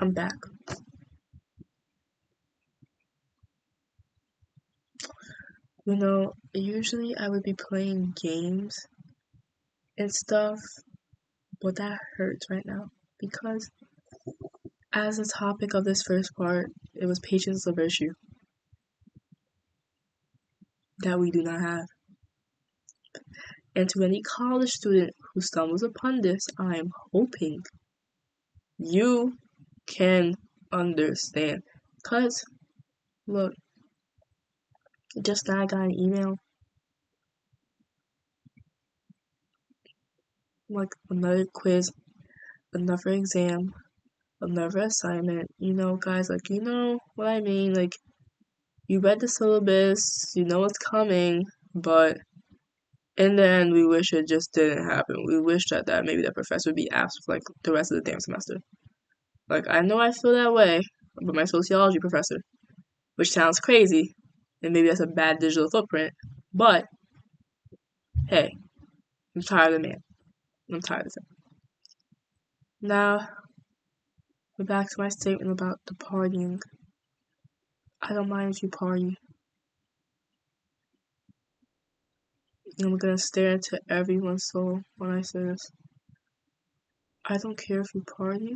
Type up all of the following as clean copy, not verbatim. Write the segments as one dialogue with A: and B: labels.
A: I'm back. You know, usually I would be playing games and stuff, but that hurts right now because as the topic of this first part, it was patience is a virtue that we do not have. And to any college student who stumbles upon this, I am hoping you can understand. Because, look, just now I got an email, like another quiz, another exam, another assignment. You know, guys, like, you know what I mean? Like, you read the syllabus, you know what's coming, but in the end, we wish it just didn't happen. We wish that maybe the professor would be absent for like the rest of the damn semester. Like, I know I feel that way about my sociology professor, which sounds crazy, and maybe that's a bad digital footprint, but hey, I'm tired of the man. I'm tired of him. Now, we're back to my statement about the partying. I don't mind if you party. And I'm gonna stare into everyone's soul when I say this. I don't care if you party,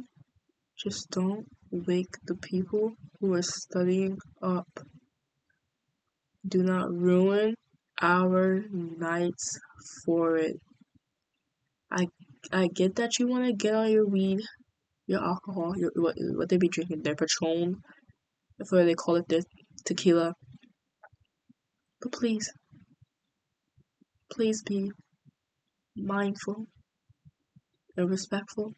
A: just don't wake the people who are studying up. Do not ruin our nights for it. I get that you want to get on your weed, your alcohol, your what they be drinking, their Patron, whatever they call it, their tequila. But please be mindful and respectful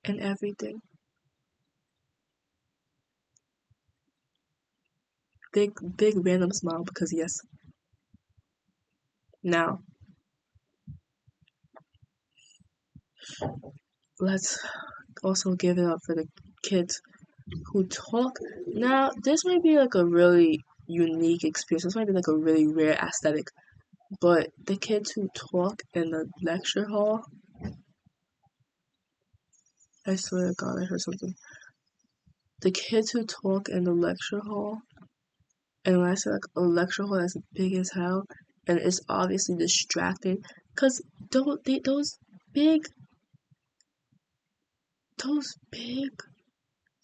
A: in everything. Big random smile because yes. Now, let's also give it up for the kids who talk. Now, this might be like a really unique experience. This might be like a really rare aesthetic. But the kids who talk in the lecture hall, I swear to God, I heard something. The kids who talk in the lecture hall, and when I say like a lecture hall that's big as hell, and it's obviously distracting, cause those big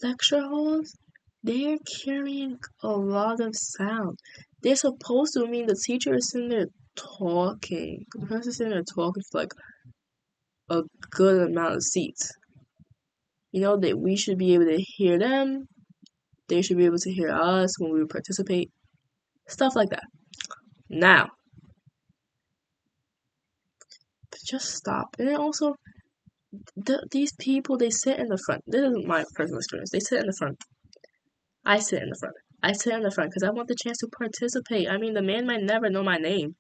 A: lecture halls, they're carrying a lot of sound. They're supposed to mean the teacher is sitting there talking. The person's sitting there talking for like a good amount of seats. You know, that we should be able to hear them. They should be able to hear us when we participate. Stuff like that. Now, just stop. And then also, these people, they sit in the front. This is my personal experience. They sit in the front. I sit in the front. I sit in the front because I want the chance to participate. I mean, the man might never know my name.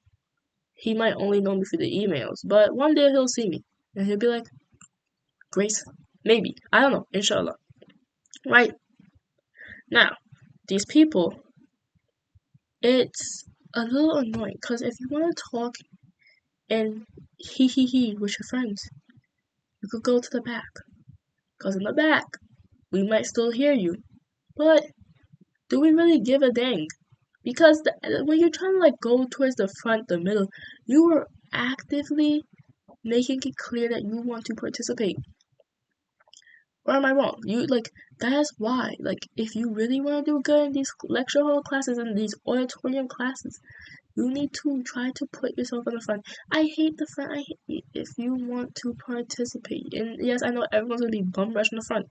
A: He might only know me through the emails. But one day he'll see me. And he'll be like, Grace, maybe. I don't know. Inshallah. Right? Now, these people, it's a little annoying because if you want to talk and he with your friends, you could go to the back. Because in the back, we might still hear you. But do we really give a dang? Because when you're trying to like go towards the front, the middle, you are actively making it clear that you want to participate. Or am I wrong? You like that's why. Like if you really want to do good in these lecture hall classes and these auditorium classes, you need to try to put yourself in the front. I hate the front. I hate if you want to participate. And yes, I know everyone's gonna be bum rush in the front,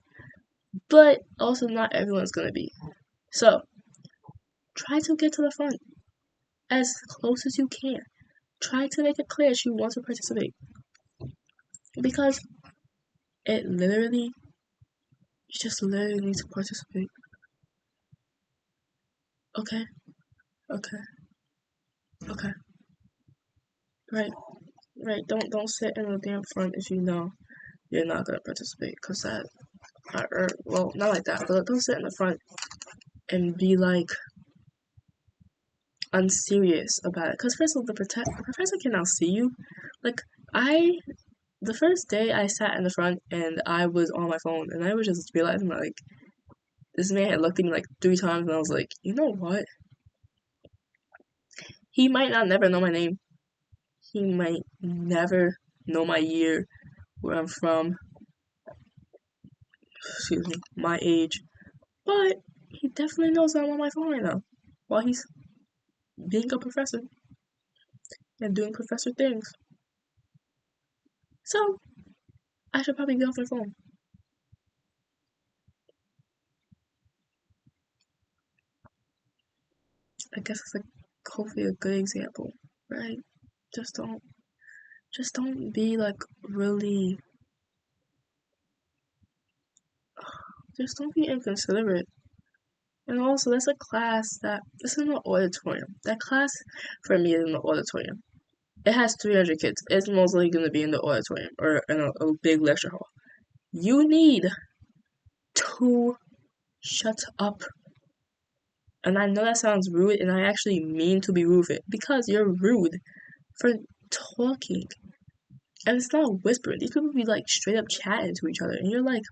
A: but also not everyone's gonna be. So try to get to the front as close as you can. Try to make it clear she wants to participate because it literally, you just literally need to participate. Okay, okay, okay. Right, right. Don't sit in the damn front if you know you're not gonna participate, cause that, or well, not like that, but don't sit in the front and be like unserious about it. Cause first of all, the professor can now see you. Like I the first day I sat in the front and I was on my phone and I was just realizing like this man had looked at me like 3 times and I was like, you know what? He might not never know my name. He might never know my year, where I'm from, excuse me, my age. But he definitely knows that I'm on my phone right now. While he's being a professor and doing professor things. So I should probably get off my phone. I guess it's like hopefully a good example, right? Just don't just don't be like really just don't be inconsiderate. And also that's a class that it's in the auditorium. That class for me is in the auditorium. It has 300 kids. It's mostly going to be in the auditorium or in a big lecture hall. You need to shut up. And I know that sounds rude, and I actually mean to be rude because you're rude for talking. And it's not whispering. These people be like straight up chatting to each other, and you're like,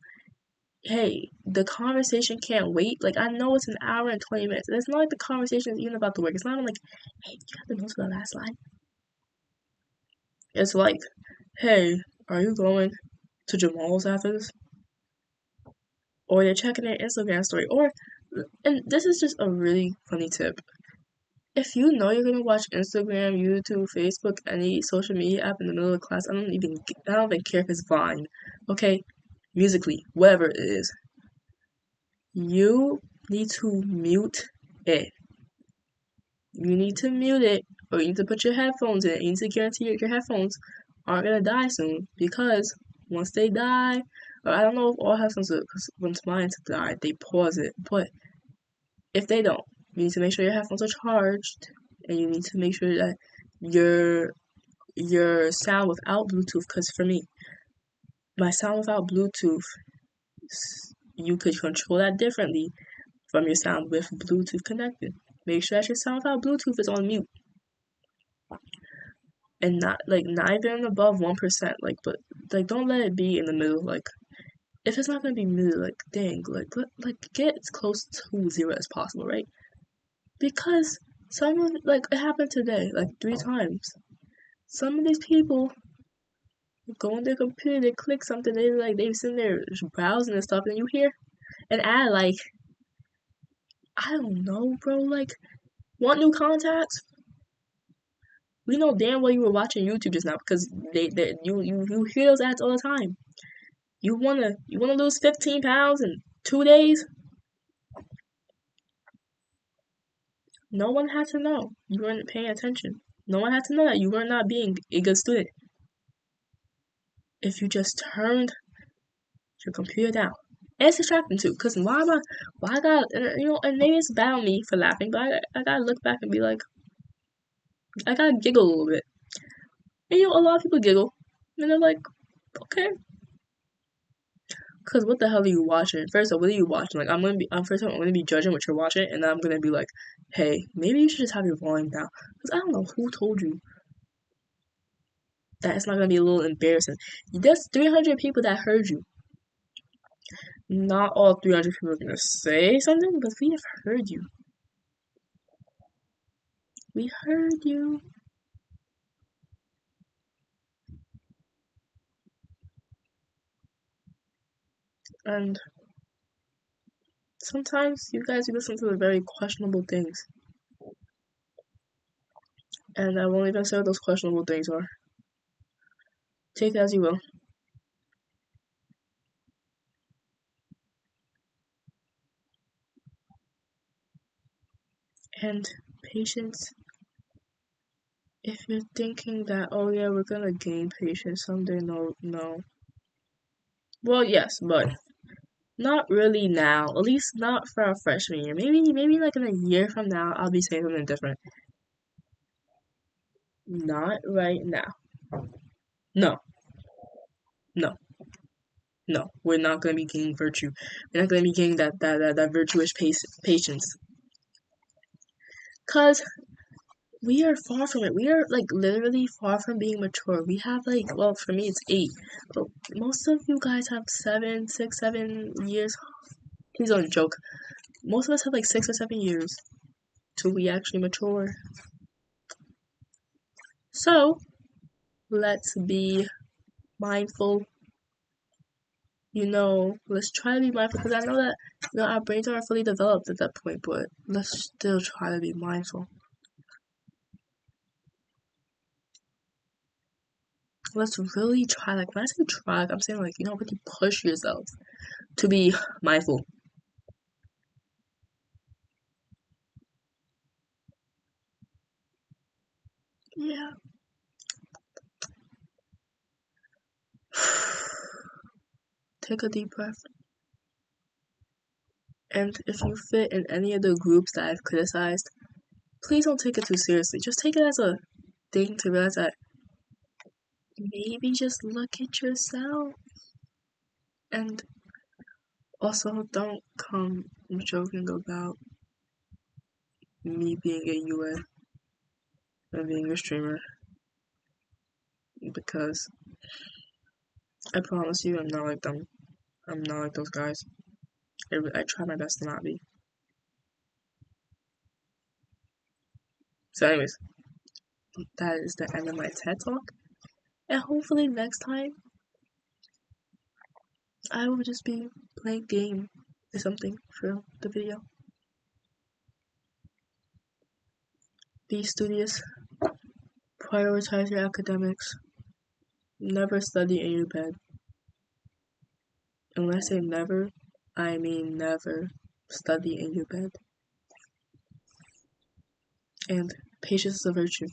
A: hey, the conversation can't wait. Like, I know it's an hour and 20 minutes. And it's not like the conversation is even about the work. It's not even like, hey, do you have the notes for the last slide? It's like, hey, are you going to Jamal's after this? Or they're checking their Instagram story. Or, and this is just a really funny tip. If you know you're gonna watch Instagram, YouTube, Facebook, any social media app in the middle of class, I don't even care if it's Vine, okay? Musically, whatever it is, you need to mute it. You need to mute it, or you need to put your headphones in it. You need to guarantee your headphones aren't gonna die soon because once they die, or I don't know if all headphones do, because once mine die, they pause it. But if they don't, you need to make sure your headphones are charged, and you need to make sure that your sound without Bluetooth. Because for me, my sound without Bluetooth, you could control that differently from your sound with Bluetooth connected. Make sure that your sound without Bluetooth is on mute and not even above 1%. Like, but like don't let it be in the middle. Like, if it's not gonna be muted, like dang, get as close to zero as possible, right? Because some of like it happened today, like 3 times. Some of these people go on their computer, they click something, they sitting there browsing and stuff, and you hear an ad like, I don't know, bro, like, want new contacts? We know damn well you were watching YouTube just now because you hear those ads all the time. You wanna lose 15 pounds in 2 days? No one had to know you weren't paying attention. No one had to know that you were not being a good student. If you just turned your computer down. And it's distracting too, cause why I got, and maybe it's bad on me for laughing, but I gotta look back and be like, I gotta giggle a little bit. And a lot of people giggle, and they're like, okay, cause what the hell are you watching? First of all, what are you watching? Like, first of all, I'm gonna be judging what you're watching, and then I'm gonna be like, hey, maybe you should just have your volume down, cause I don't know who told you that it's not gonna be a little embarrassing. There's 300 people that heard you. Not all 300 people are gonna say something, but we have heard you. We heard you. And sometimes you guys listen to the very questionable things. And I won't even say what those questionable things are. Take it as you will. And patience, if you're thinking that, oh yeah, we're gonna gain patience someday, no. Well, yes, but not really now. At least not for our freshman year. Maybe like in a year from now, I'll be saying something different. Not right now. No, no, no. We're not gonna be gaining virtue. We're not gonna be gaining that virtuous patience. Cause We are far from it. We are like literally far from being mature. We have like, well, for me it's 8, but most of you guys have 7, 6, 7 years. Please don't joke. Most of us have like 6 or 7 years till we actually mature. So let's be mindful. Let's try to be mindful because I know that our brains aren't fully developed at that point, but let's still try to be mindful. Let's really try. Like when I say try, I'm saying like really push yourself to be mindful. Yeah. Take a deep breath. And if you fit in any of the groups that I've criticized, please don't take it too seriously. Just take it as a thing to realize that maybe just look at yourself. And also don't come joking about me being a UA and being a streamer because I promise you I'm not like them. I'm not like those guys. I try my best to not be. So anyways, that is the end of my TED Talk. And hopefully next time I will just be playing game or something for the video. Be studious. Prioritize your academics. Never study in your bed. And when I say never, I mean never study in your bed. And patience is a virtue.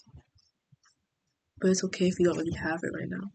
A: But it's okay if you don't really have it right now.